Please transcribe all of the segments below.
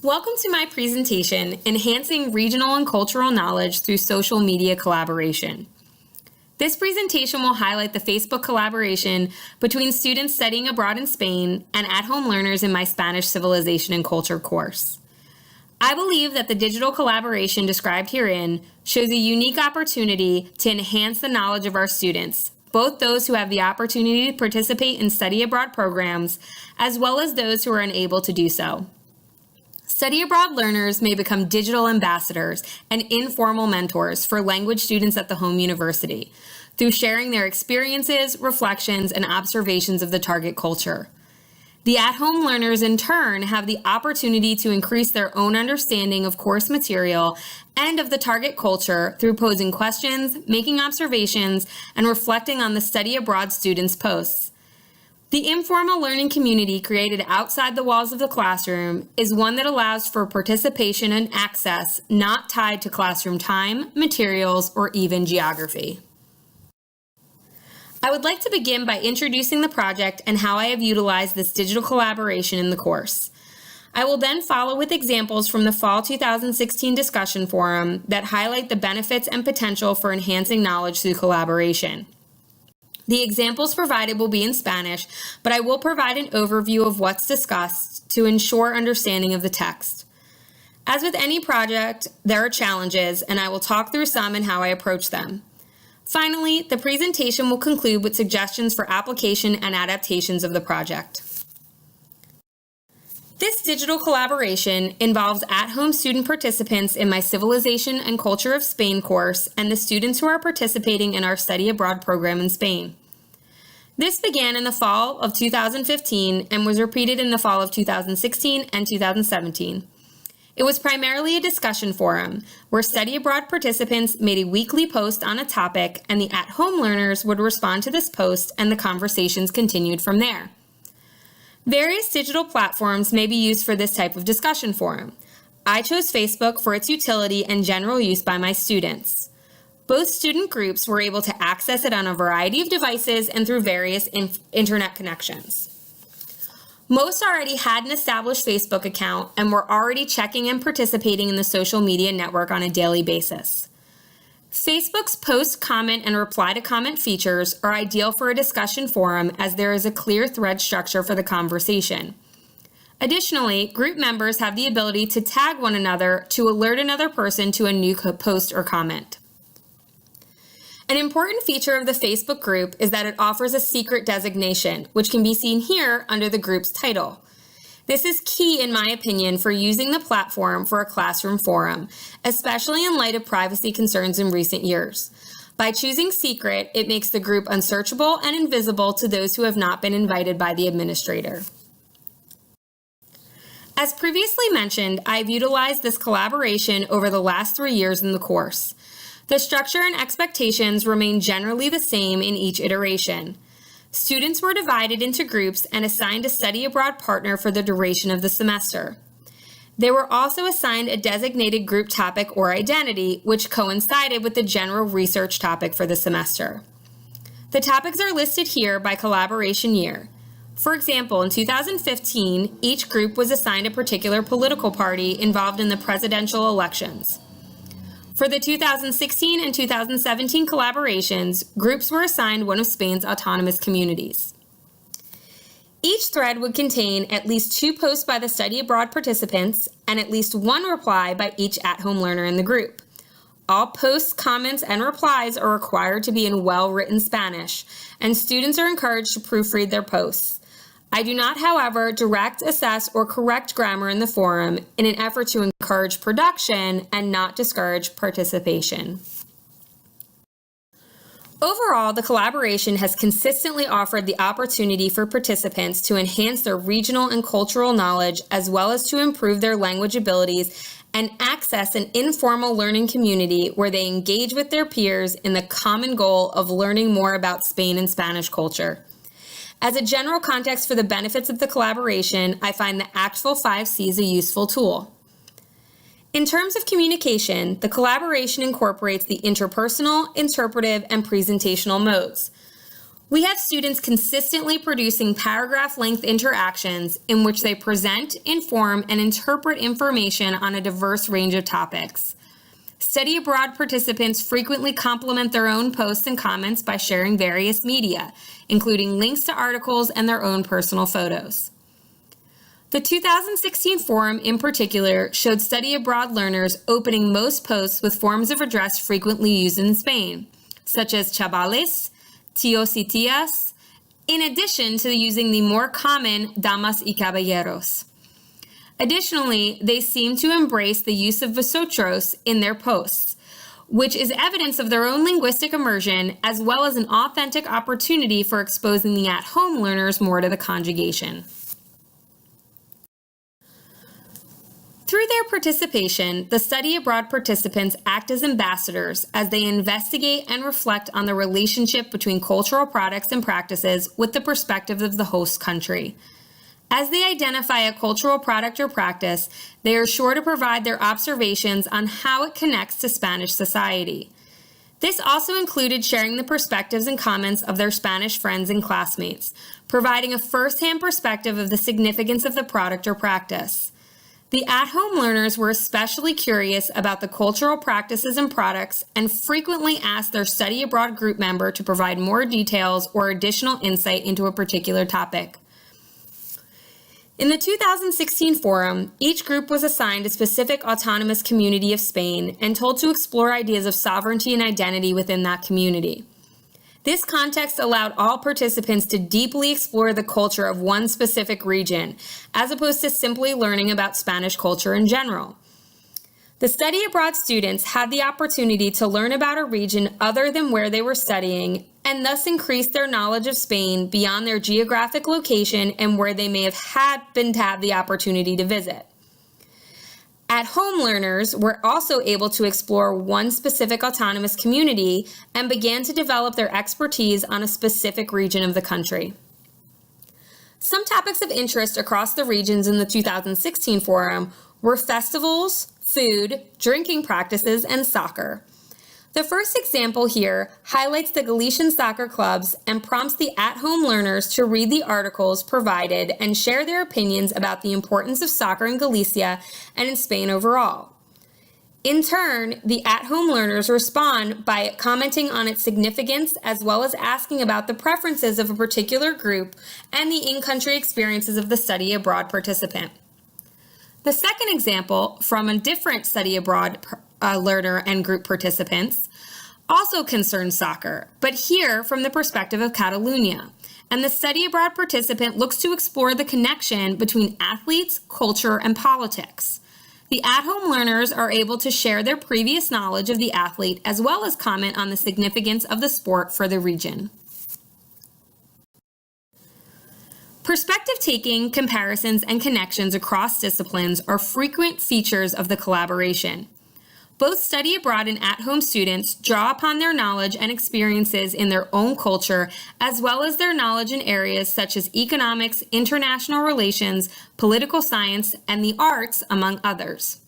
Welcome to my presentation, Enhancing Regional and Cultural Knowledge Through Social Media Collaboration. This presentation will highlight the Facebook collaboration between students studying abroad in Spain and at-home learners in my Spanish Civilization and Culture course. I believe that the digital collaboration described herein shows a unique opportunity to enhance the knowledge of our students, both those who have the opportunity to participate in study abroad programs, as well as those who are unable to do so. Study abroad learners may become digital ambassadors and informal mentors for language students at the home university through sharing their experiences, reflections, and observations of the target culture. The at-home learners in turn have the opportunity to increase their own understanding of course material and of the target culture through posing questions, making observations, and reflecting on the study abroad students' posts. The informal learning community created outside the walls of the classroom is one that allows for participation and access not tied to classroom time, materials, or even geography. I would like to begin by introducing the project and how I have utilized this digital collaboration in the course. I will then follow with examples from the Fall 2016 discussion forum that highlight the benefits and potential for enhancing knowledge through collaboration. The examples provided will be in Spanish, but I will provide an overview of what's discussed to ensure understanding of the text. As with any project, there are challenges, and I will talk through some and how I approach them. Finally, the presentation will conclude with suggestions for application and adaptations of the project. This digital collaboration involves at-home student participants in my Civilization and Culture of Spain course and the students who are participating in our study abroad program in Spain. This began in the fall of 2015 and was repeated in the fall of 2016 and 2017. It was primarily a discussion forum where study abroad participants made a weekly post on a topic and the at-home learners would respond to this post and the conversations continued from there. Various digital platforms may be used for this type of discussion forum. I chose Facebook for its utility and general use by my students. Both student groups were able to access it on a variety of devices and through various internet connections. Most already had an established Facebook account and were already checking and participating in the social media network on a daily basis. Facebook's post, comment, and reply to comment features are ideal for a discussion forum as there is a clear thread structure for the conversation. Additionally, group members have the ability to tag one another to alert another person to a new post or comment. An important feature of the Facebook group is that it offers a secret designation, which can be seen here under the group's title. This is key, in my opinion, for using the platform for a classroom forum, especially in light of privacy concerns in recent years. By choosing secret, it makes the group unsearchable and invisible to those who have not been invited by the administrator. As previously mentioned, I've utilized this collaboration over the last 3 years in the course. The structure and expectations remain generally the same in each iteration. Students were divided into groups and assigned a study abroad partner for the duration of the semester. They were also assigned a designated group topic or identity, which coincided with the general research topic for the semester. The topics are listed here by collaboration year. For example, in 2015, each group was assigned a particular political party involved in the presidential elections. For the 2016 and 2017 collaborations, groups were assigned one of Spain's autonomous communities. Each thread would contain at least 2 posts by the study abroad participants and at least 1 reply by each at-home learner in the group. All posts, comments, and replies are required to be in well-written Spanish, and students are encouraged to proofread their posts. I do not, however, direct, assess, or correct grammar in the forum in an effort to encourage production and not discourage participation. Overall, the collaboration has consistently offered the opportunity for participants to enhance their regional and cultural knowledge as well as to improve their language abilities and access an informal learning community where they engage with their peers in the common goal of learning more about Spain and Spanish culture. As a general context for the benefits of the collaboration, I find the ACTFL 5Cs a useful tool. In terms of communication, the collaboration incorporates the interpersonal, interpretive, and presentational modes. We have students consistently producing paragraph-length interactions in which they present, inform, and interpret information on a diverse range of topics. Study abroad participants frequently complement their own posts and comments by sharing various media, including links to articles and their own personal photos. The 2016 forum in particular showed study abroad learners opening most posts with forms of address frequently used in Spain, such as chavales, tíos y tías, in addition to using the more common damas y caballeros. Additionally, they seem to embrace the use of vosotros in their posts, which is evidence of their own linguistic immersion as well as an authentic opportunity for exposing the at-home learners more to the conjugation. Through their participation, the study abroad participants act as ambassadors as they investigate and reflect on the relationship between cultural products and practices with the perspective of the host country. As they identify a cultural product or practice, they are sure to provide their observations on how it connects to Spanish society. This also included sharing the perspectives and comments of their Spanish friends and classmates, providing a first-hand perspective of the significance of the product or practice. The at-home learners were especially curious about the cultural practices and products and frequently asked their study abroad group member to provide more details or additional insight into a particular topic. In the 2016 forum, each group was assigned a specific autonomous community of Spain and told to explore ideas of sovereignty and identity within that community. This context allowed all participants to deeply explore the culture of one specific region, as opposed to simply learning about Spanish culture in general. The study abroad students had the opportunity to learn about a region other than where they were studying, and thus increase their knowledge of Spain beyond their geographic location and where they may have happened to have the opportunity to visit. At-home learners were also able to explore one specific autonomous community and began to develop their expertise on a specific region of the country. Some topics of interest across the regions in the 2016 forum were festivals, food, drinking practices, and soccer. The first example here highlights the Galician soccer clubs and prompts the at-home learners to read the articles provided and share their opinions about the importance of soccer in Galicia and in Spain overall. In turn, the at-home learners respond by commenting on its significance as well as asking about the preferences of a particular group and the in-country experiences of the study abroad participant. The second example from a different study abroad learner and group participants also concerns soccer, but here from the perspective of Catalonia. And the study abroad participant looks to explore the connection between athletes, culture, and politics. The at-home learners are able to share their previous knowledge of the athlete as well as comment on the significance of the sport for the region. Perspective-taking, comparisons, and connections across disciplines are frequent features of the collaboration. Both study abroad and at-home students draw upon their knowledge and experiences in their own culture, as well as their knowledge in areas such as economics, international relations, political science, and the arts, among others.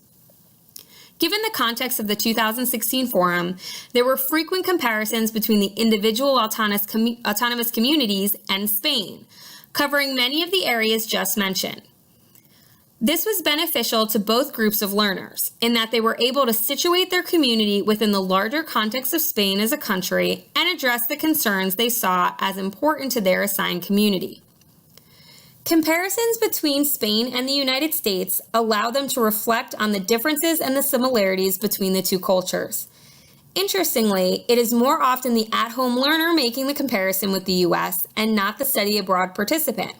Given the context of the 2016 forum, there were frequent comparisons between the individual autonomous communities and Spain, covering many of the areas just mentioned. This was beneficial to both groups of learners in that they were able to situate their community within the larger context of Spain as a country and address the concerns they saw as important to their assigned community. Comparisons between Spain and the United States allow them to reflect on the differences and the similarities between the two cultures. Interestingly, it is more often the at-home learner making the comparison with the US and not the study abroad participant,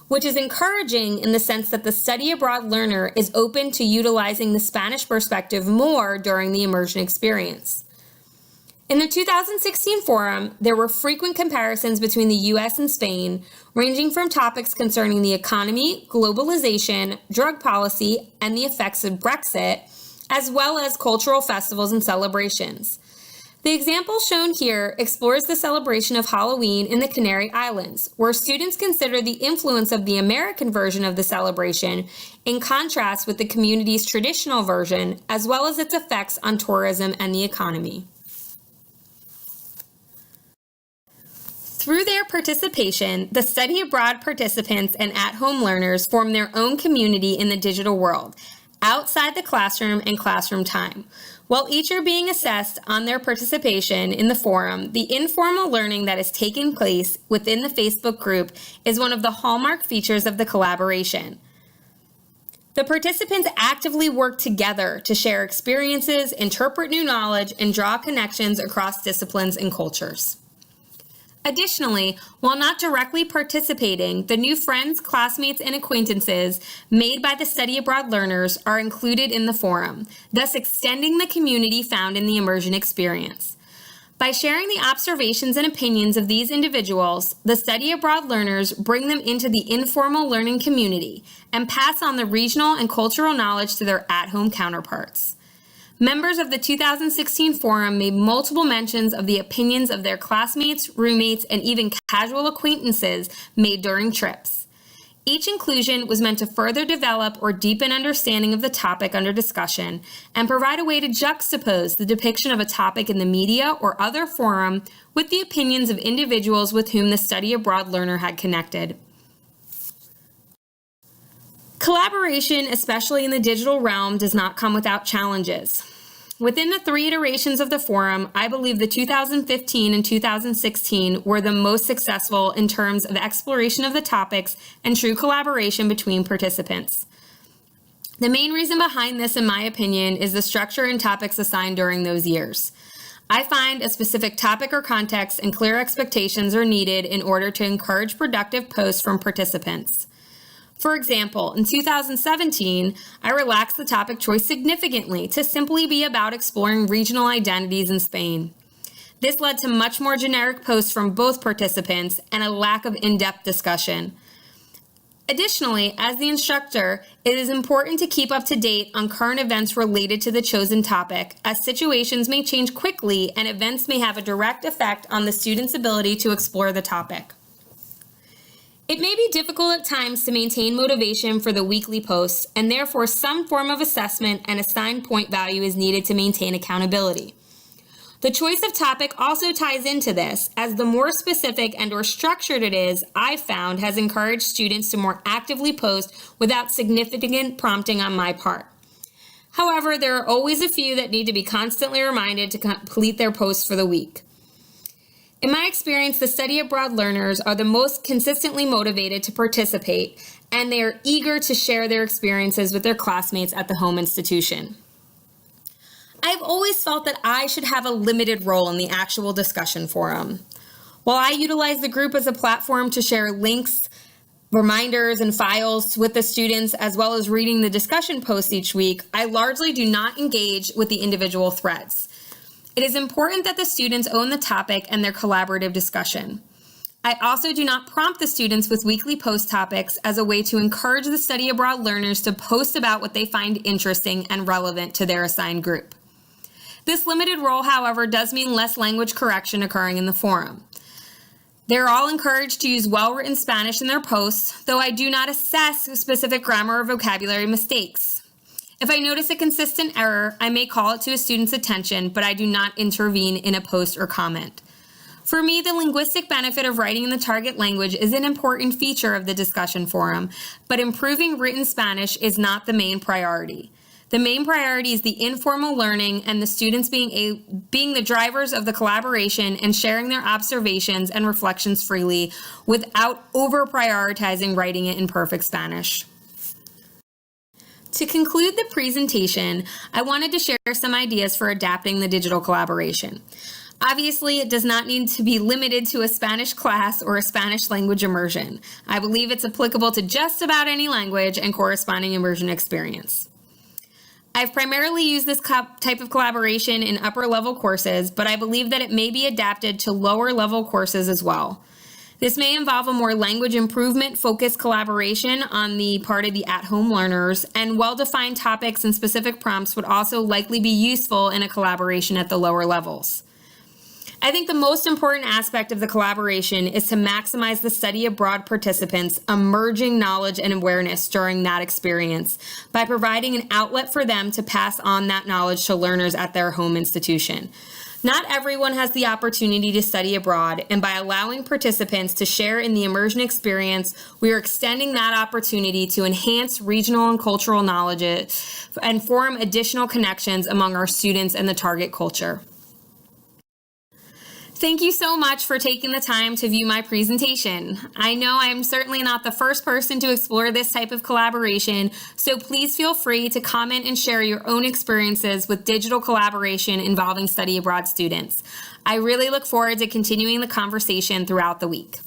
which is encouraging in the sense that the study abroad learner is open to utilizing the Spanish perspective more during the immersion experience. In the 2016 forum, there were frequent comparisons between the US and Spain, ranging from topics concerning the economy, globalization, drug policy, and the effects of Brexit, as well as cultural festivals and celebrations. The example shown here explores the celebration of Halloween in the Canary Islands, where students consider the influence of the American version of the celebration in contrast with the community's traditional version, as well as its effects on tourism and the economy. Through their participation, the study abroad participants and at-home learners form their own community in the digital world, outside the classroom and classroom time. While each are being assessed on their participation in the forum, the informal learning that is taking place within the Facebook group is one of the hallmark features of the collaboration. The participants actively work together to share experiences, interpret new knowledge, and draw connections across disciplines and cultures. Additionally, while not directly participating, the new friends, classmates, and acquaintances made by the study abroad learners are included in the forum, thus extending the community found in the immersion experience. By sharing the observations and opinions of these individuals, the study abroad learners bring them into the informal learning community and pass on the regional and cultural knowledge to their at-home counterparts. Members of the 2016 forum made multiple mentions of the opinions of their classmates, roommates, and even casual acquaintances made during trips. Each inclusion was meant to further develop or deepen understanding of the topic under discussion and provide a way to juxtapose the depiction of a topic in the media or other forum with the opinions of individuals with whom the study abroad learner had connected. Collaboration, especially in the digital realm, does not come without challenges. Within the 3 iterations of the forum, I believe the 2015 and 2016 were the most successful in terms of exploration of the topics and true collaboration between participants. The main reason behind this, in my opinion, is the structure and topics assigned during those years. I find a specific topic or context and clear expectations are needed in order to encourage productive posts from participants. For example, in 2017, I relaxed the topic choice significantly to simply be about exploring regional identities in Spain. This led to much more generic posts from both participants and a lack of in-depth discussion. Additionally, as the instructor, it is important to keep up to date on current events related to the chosen topic, as situations may change quickly and events may have a direct effect on the student's ability to explore the topic. It may be difficult at times to maintain motivation for the weekly posts, and therefore some form of assessment and assigned point value is needed to maintain accountability. The choice of topic also ties into this, as the more specific and/or structured it is, I've found has encouraged students to more actively post without significant prompting on my part. However, there are always a few that need to be constantly reminded to complete their posts for the week. In my experience, the study abroad learners are the most consistently motivated to participate, and they are eager to share their experiences with their classmates at the home institution. I've always felt that I should have a limited role in the actual discussion forum. While I utilize the group as a platform to share links, reminders, and files with the students, as well as reading the discussion posts each week, I largely do not engage with the individual threads. It is important that the students own the topic and their collaborative discussion. I also do not prompt the students with weekly post topics as a way to encourage the study abroad learners to post about what they find interesting and relevant to their assigned group. This limited role, however, does mean less language correction occurring in the forum. They're all encouraged to use well-written Spanish in their posts, though I do not assess specific grammar or vocabulary mistakes. If I notice a consistent error, I may call it to a student's attention, but I do not intervene in a post or comment. For me, the linguistic benefit of writing in the target language is an important feature of the discussion forum, but improving written Spanish is not the main priority. The main priority is the informal learning and the students being the drivers of the collaboration and sharing their observations and reflections freely without over-prioritizing writing it in perfect Spanish. To conclude the presentation, I wanted to share some ideas for adapting the digital collaboration. Obviously, it does not need to be limited to a Spanish class or a Spanish language immersion. I believe it's applicable to just about any language and corresponding immersion experience. I've primarily used this type of collaboration in upper level courses, but I believe that it may be adapted to lower level courses as well. This may involve a more language improvement focused collaboration on the part of the at-home learners, and well-defined topics and specific prompts would also likely be useful in a collaboration at the lower levels. I think the most important aspect of the collaboration is to maximize the study abroad participants' emerging knowledge and awareness during that experience by providing an outlet for them to pass on that knowledge to learners at their home institution. Not everyone has the opportunity to study abroad, and by allowing participants to share in the immersion experience, we are extending that opportunity to enhance regional and cultural knowledge and form additional connections among our students and the target culture. Thank you so much for taking the time to view my presentation. I know I'm certainly not the first person to explore this type of collaboration, so please feel free to comment and share your own experiences with digital collaboration involving study abroad students. I really look forward to continuing the conversation throughout the week.